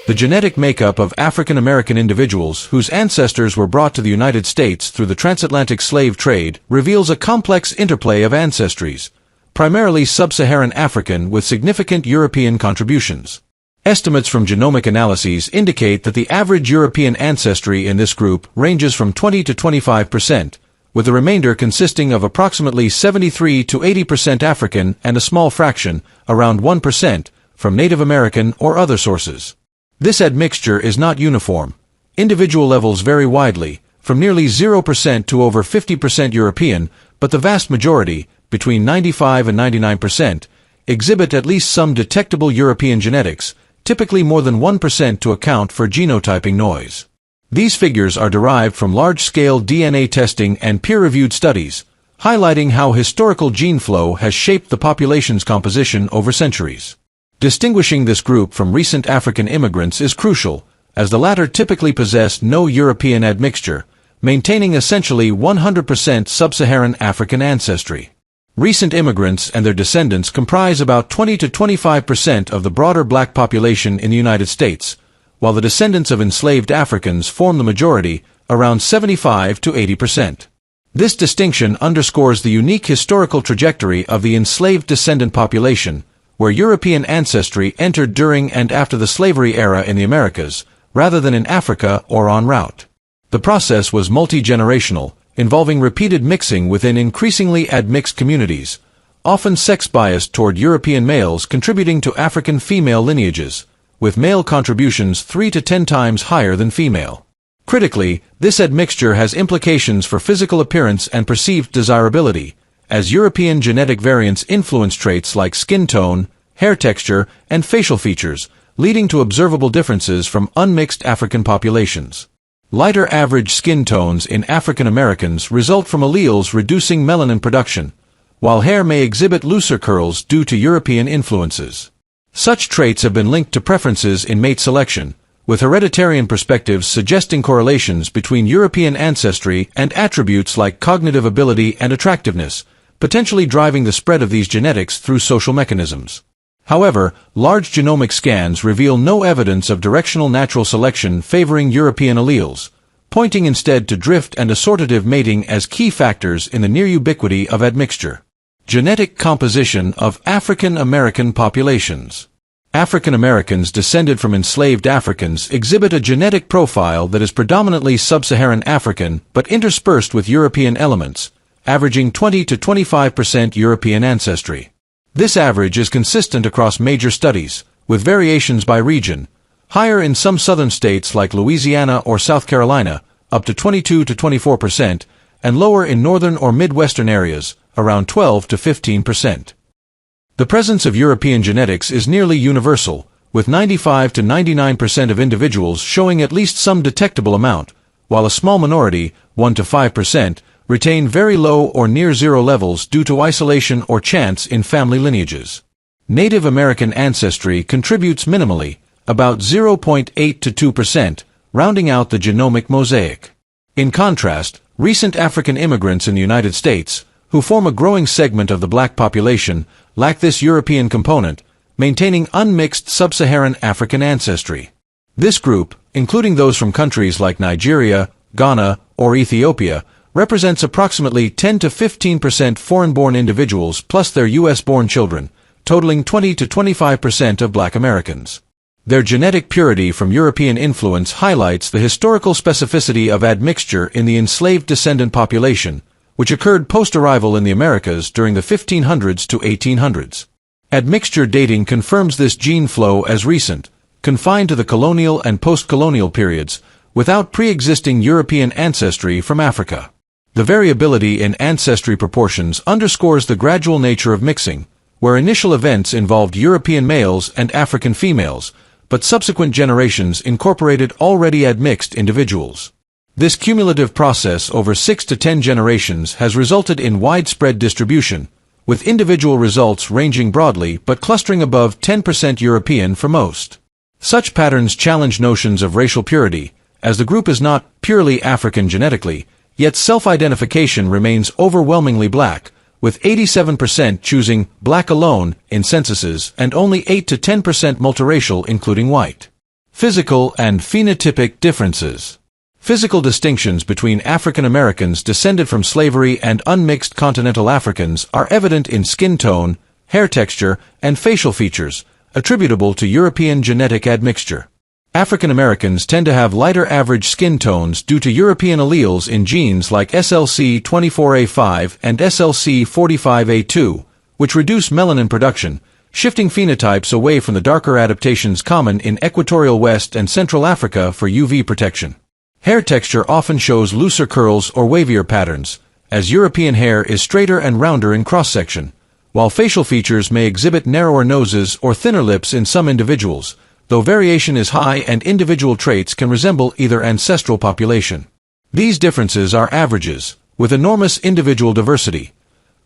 The genetic makeup of African American individuals whose ancestors were brought to the United States through the transatlantic slave trade reveals a complex interplay of ancestries, primarily sub-Saharan African with significant European contributions. Estimates from genomic analyses indicate that the average European ancestry in this group ranges from 20 to 25%, with the remainder consisting of approximately 73 to 80% African and a small fraction, around 1%, from Native American or other sources. This admixture is not uniform. Individual levels vary widely, from nearly 0% to over 50% European, but the vast majority, between 95 and 99%, exhibit at least some detectable European genetics, typically more than 1% to account for genotyping noise. These figures are derived from large-scale DNA testing and peer-reviewed studies, highlighting how historical gene flow has shaped the population's composition over centuries. Distinguishing this group from recent African immigrants is crucial, as the latter typically possess no European admixture, maintaining essentially 100% sub-Saharan African ancestry. Recent immigrants and their descendants comprise about 20 to 25% of the broader black population in the United States, while the descendants of enslaved Africans form the majority, around 75 to 80%. This distinction underscores the unique historical trajectory of the enslaved descendant population, where European ancestry entered during and after the slavery era in the Americas, rather than in Africa or en route. The process was multi-generational, involving repeated mixing within increasingly admixed communities, often sex-biased toward European males contributing to African female lineages, with male contributions 3 to 10 times higher than female. Critically, this admixture has implications for physical appearance and perceived desirability, as European genetic variants influence traits like skin tone, hair texture, and facial features, leading to observable differences from unmixed African populations. Lighter average skin tones in African Americans result from alleles reducing melanin production, while hair may exhibit looser curls due to European influences. Such traits have been linked to preferences in mate selection, with hereditarian perspectives suggesting correlations between European ancestry and attributes like cognitive ability and attractiveness, potentially driving the spread of these genetics through social mechanisms. However, large genomic scans reveal no evidence of directional natural selection favoring European alleles, pointing instead to drift and assortative mating as key factors in the near ubiquity of admixture. Genetic composition of African American populations. African Americans descended from enslaved Africans exhibit a genetic profile that is predominantly sub-Saharan African but interspersed with European elements, averaging 20 to 25% European ancestry. This average is consistent across major studies, with variations by region, higher in some southern states like Louisiana or South Carolina, up to 22 to 24%, and lower in northern or midwestern areas, around 12 to 15%. The presence of European genetics is nearly universal, with 95 to 99% of individuals showing at least some detectable amount, while a small minority, 1 to 5%, retain very low or near zero levels due to isolation or chance in family lineages. Native American ancestry contributes minimally, about 0.8 to 2%, rounding out the genomic mosaic. In contrast, recent African immigrants in the United States, who form a growing segment of the black population, lack this European component, maintaining unmixed sub-Saharan African ancestry. This group, including those from countries like Nigeria, Ghana, or Ethiopia, represents approximately 10 to 15% foreign-born individuals plus their U.S.-born children, totaling 20 to 25% of black Americans. Their genetic purity from European influence highlights the historical specificity of admixture in the enslaved descendant population, which occurred post-arrival in the Americas during the 1500s to 1800s. Admixture dating confirms this gene flow as recent, confined to the colonial and post-colonial periods, without pre-existing European ancestry from Africa. The variability in ancestry proportions underscores the gradual nature of mixing, where initial events involved European males and African females, but subsequent generations incorporated already admixed individuals. This cumulative process over 6 to 10 generations has resulted in widespread distribution, with individual results ranging broadly but clustering above 10% European for most. Such patterns challenge notions of racial purity, as the group is not purely African genetically, yet self-identification remains overwhelmingly black, with 87% choosing black alone in censuses and only 8 to 10% multiracial including white. Physical and phenotypic differences. Physical distinctions between African Americans descended from slavery and unmixed continental Africans are evident in skin tone, hair texture, and facial features, attributable to European genetic admixture. African Americans tend to have lighter average skin tones due to European alleles in genes like SLC24A5 and SLC45A2, which reduce melanin production, shifting phenotypes away from the darker adaptations common in equatorial West and Central Africa for UV protection. Hair texture often shows looser curls or wavier patterns, as European hair is straighter and rounder in cross-section, while facial features may exhibit narrower noses or thinner lips in some individuals, though variation is high and individual traits can resemble either ancestral population. These differences are averages, with enormous individual diversity.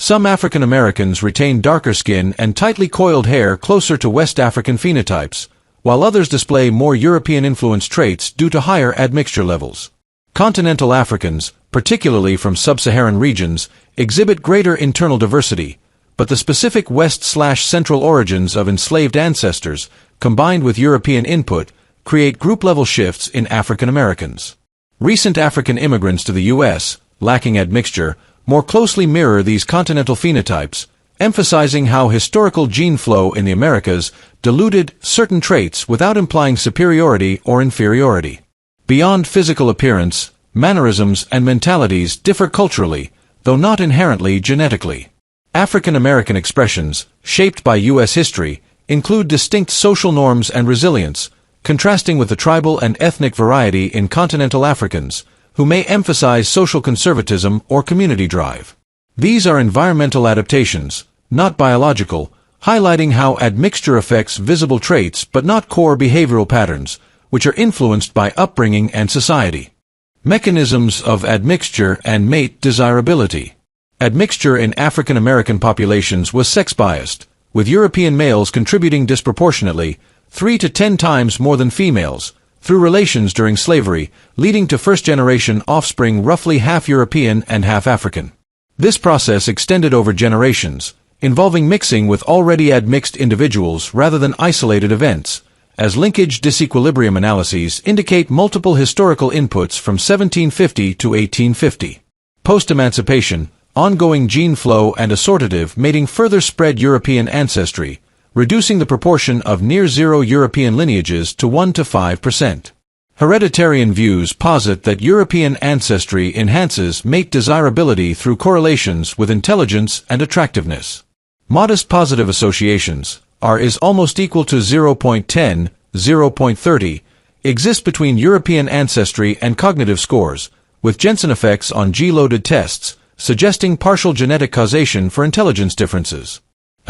Some African Americans retain darker skin and tightly coiled hair closer to West African phenotypes, while others display more European-influenced traits due to higher admixture levels. Continental Africans, particularly from sub-Saharan regions, exhibit greater internal diversity, but the specific West/Central origins of enslaved ancestors, combined with European input, create group-level shifts in African Americans. Recent African immigrants to the U.S., lacking admixture, more closely mirror these continental phenotypes, emphasizing how historical gene flow in the Americas diluted certain traits without implying superiority or inferiority. Beyond physical appearance, mannerisms and mentalities differ culturally, though not inherently genetically. African American expressions, shaped by U.S. history, include distinct social norms and resilience, contrasting with the tribal and ethnic variety in continental Africans, who may emphasize social conservatism or community drive. These are environmental adaptations, not biological, highlighting how admixture affects visible traits but not core behavioral patterns, which are influenced by upbringing and society. Mechanisms of admixture and mate desirability. Admixture in African American populations was sex-biased, with European males contributing disproportionately, 3 to 10 times more than females, through relations during slavery, leading to first-generation offspring roughly half European and half African. This process extended over generations, involving mixing with already admixed individuals rather than isolated events, as linkage disequilibrium analyses indicate multiple historical inputs from 1750 to 1850. Post-emancipation, ongoing gene flow and assortative mating further spread European ancestry, reducing the proportion of near-zero European lineages to 1 to 5%. Hereditarian views posit that European ancestry enhances mate desirability through correlations with intelligence and attractiveness. Modest positive associations, R is almost equal to 0.10, 0.30, exist between European ancestry and cognitive scores, with Jensen effects on G-loaded tests, suggesting partial genetic causation for intelligence differences.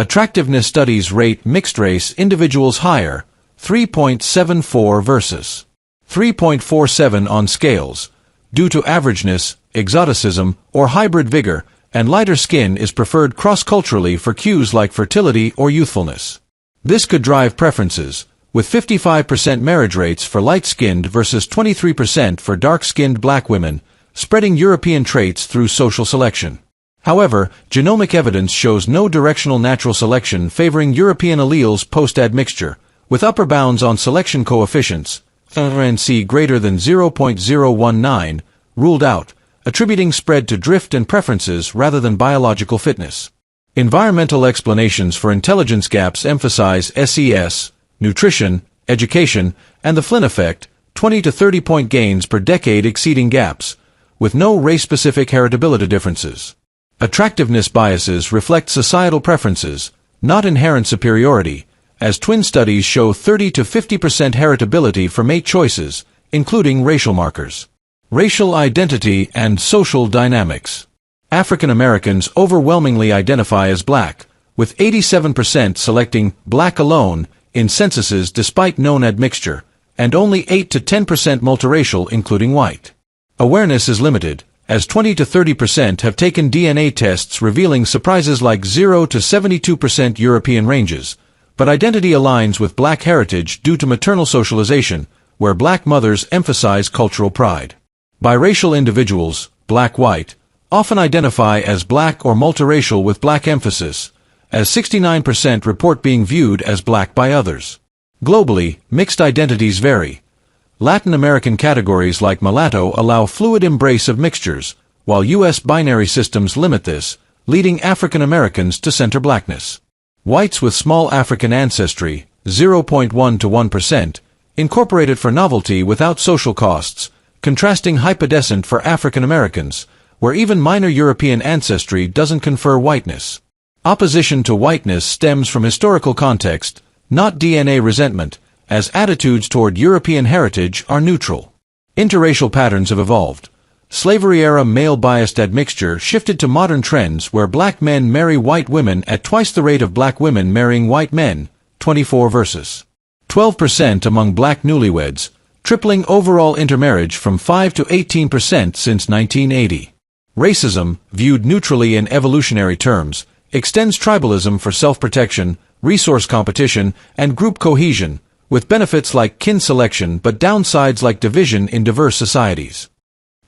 Attractiveness studies rate mixed-race individuals higher, 3.74 versus 3.47 on scales, due to averageness, exoticism, or hybrid vigor, and lighter skin is preferred cross-culturally for cues like fertility or youthfulness. This could drive preferences, with 55% marriage rates for light-skinned versus 23% for dark-skinned black women, spreading European traits through social selection. However, genomic evidence shows no directional natural selection favoring European alleles post-admixture, with upper bounds on selection coefficients, RNC greater than 0.019, ruled out, attributing spread to drift and preferences rather than biological fitness. Environmental explanations for intelligence gaps emphasize SES, nutrition, education, and the Flynn effect, 20 to 30-point gains per decade exceeding gaps, with no race-specific heritability differences. Attractiveness biases reflect societal preferences, not inherent superiority, as twin studies show 30 to 50% heritability for mate choices, including racial markers. Racial identity and social dynamics. African Americans overwhelmingly identify as black, with 87% selecting black alone in censuses despite known admixture, and only 8 to 10% multiracial including white. Awareness is limited, as 20 to 30% have taken DNA tests revealing surprises like 0 to 72% European ranges, but identity aligns with black heritage due to maternal socialization, where black mothers emphasize cultural pride. Biracial individuals, black-white, often identify as black or multiracial with black emphasis, as 69% report being viewed as black by others. Globally, mixed identities vary. Latin American categories like mulatto allow fluid embrace of mixtures, while U.S. binary systems limit this, leading African Americans to center blackness. Whites with small African ancestry, 0.1 to 1%, incorporated for novelty without social costs, contrasting hypodescent for African Americans, where even minor European ancestry doesn't confer whiteness. Opposition to whiteness stems from historical context, not DNA resentment, as attitudes toward European heritage are neutral. Interracial patterns have evolved. Slavery-era male-biased admixture shifted to modern trends where black men marry white women at twice the rate of black women marrying white men, 24 versus 12% among black newlyweds, tripling overall intermarriage from 5 to 18% since 1980. Racism, viewed neutrally in evolutionary terms, extends tribalism for self-protection, resource competition, and group cohesion, with benefits like kin selection but downsides like division in diverse societies.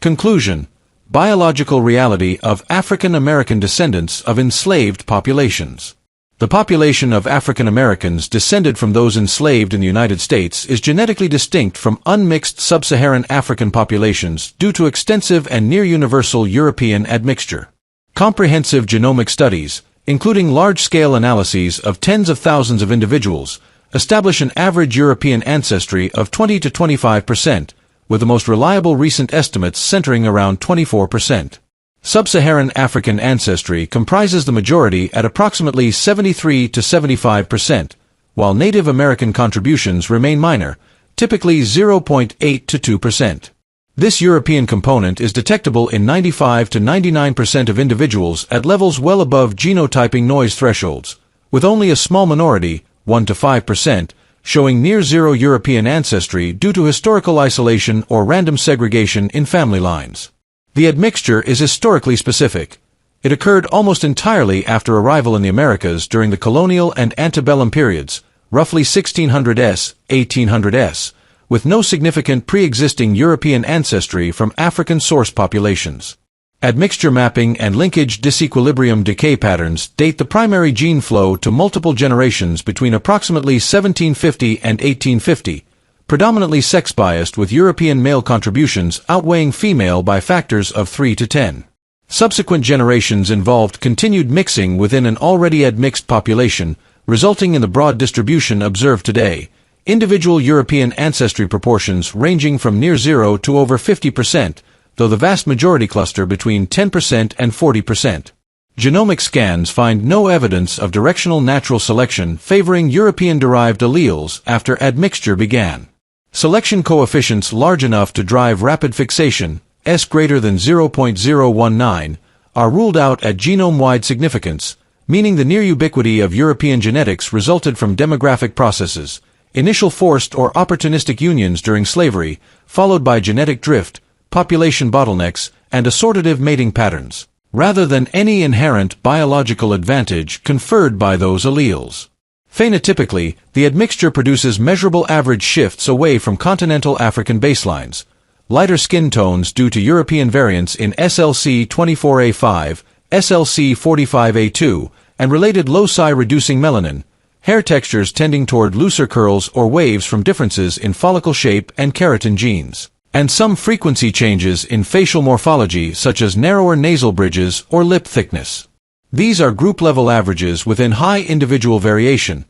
Conclusion: biological reality of African American descendants of enslaved populations. The population of African Americans descended from those enslaved in the United States is genetically distinct from unmixed sub-Saharan African populations due to extensive and near-universal European admixture. Comprehensive genomic studies, including large-scale analyses of tens of thousands of individuals, establish an average European ancestry of 20 to 25%, with the most reliable recent estimates centering around 24%. Sub-Saharan African ancestry comprises the majority at approximately 73 to 75%, while Native American contributions remain minor, typically 0.8 to 2%. This European component is detectable in 95 to 99% of individuals at levels well above genotyping noise thresholds, with only a small minority, 1 to 5%, showing near-zero European ancestry due to historical isolation or random segregation in family lines. The admixture is historically specific. It occurred almost entirely after arrival in the Americas during the colonial and antebellum periods, roughly 1600s, 1800s, with no significant pre-existing European ancestry from African source populations. Admixture mapping and linkage disequilibrium decay patterns date the primary gene flow to multiple generations between approximately 1750 and 1850, predominantly sex-biased with European male contributions outweighing female by factors of 3 to 10. Subsequent generations involved continued mixing within an already admixed population, resulting in the broad distribution observed today, individual European ancestry proportions ranging from near zero to over 50%, though the vast majority cluster between 10% and 40%. Genomic scans find no evidence of directional natural selection favoring European-derived alleles after admixture began. Selection coefficients large enough to drive rapid fixation, S greater than 0.019, are ruled out at genome-wide significance, meaning the near ubiquity of European genetics resulted from demographic processes, initial forced or opportunistic unions during slavery, followed by genetic drift, population bottlenecks, and assortative mating patterns, rather than any inherent biological advantage conferred by those alleles. Phenotypically, the admixture produces measurable average shifts away from continental African baselines, lighter skin tones due to European variants in SLC24A5, SLC45A2, and related loci reducing melanin, hair textures tending toward looser curls or waves from differences in follicle shape and keratin genes, and some frequency changes in facial morphology such as narrower nasal bridges or lip thickness. These are group-level averages within high individual variation.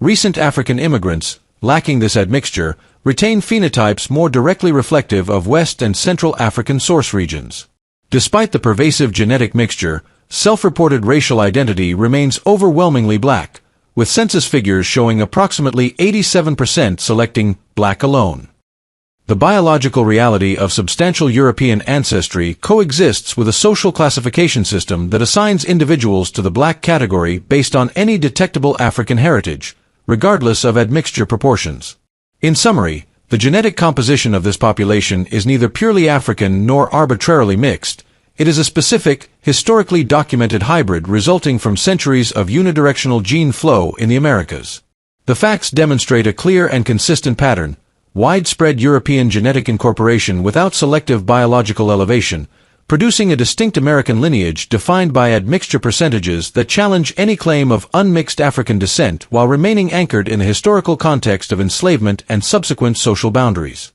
Recent African immigrants, lacking this admixture, retain phenotypes more directly reflective of West and Central African source regions. Despite the pervasive genetic mixture, self-reported racial identity remains overwhelmingly black, with census figures showing approximately 87% selecting black alone. The biological reality of substantial European ancestry coexists with a social classification system that assigns individuals to the black category based on any detectable African heritage, regardless of admixture proportions. In summary, the genetic composition of this population is neither purely African nor arbitrarily mixed. It is a specific, historically documented hybrid resulting from centuries of unidirectional gene flow in the Americas. The facts demonstrate a clear and consistent pattern: widespread European genetic incorporation without selective biological elevation, producing a distinct American lineage defined by admixture percentages that challenge any claim of unmixed African descent while remaining anchored in the historical context of enslavement and subsequent social boundaries.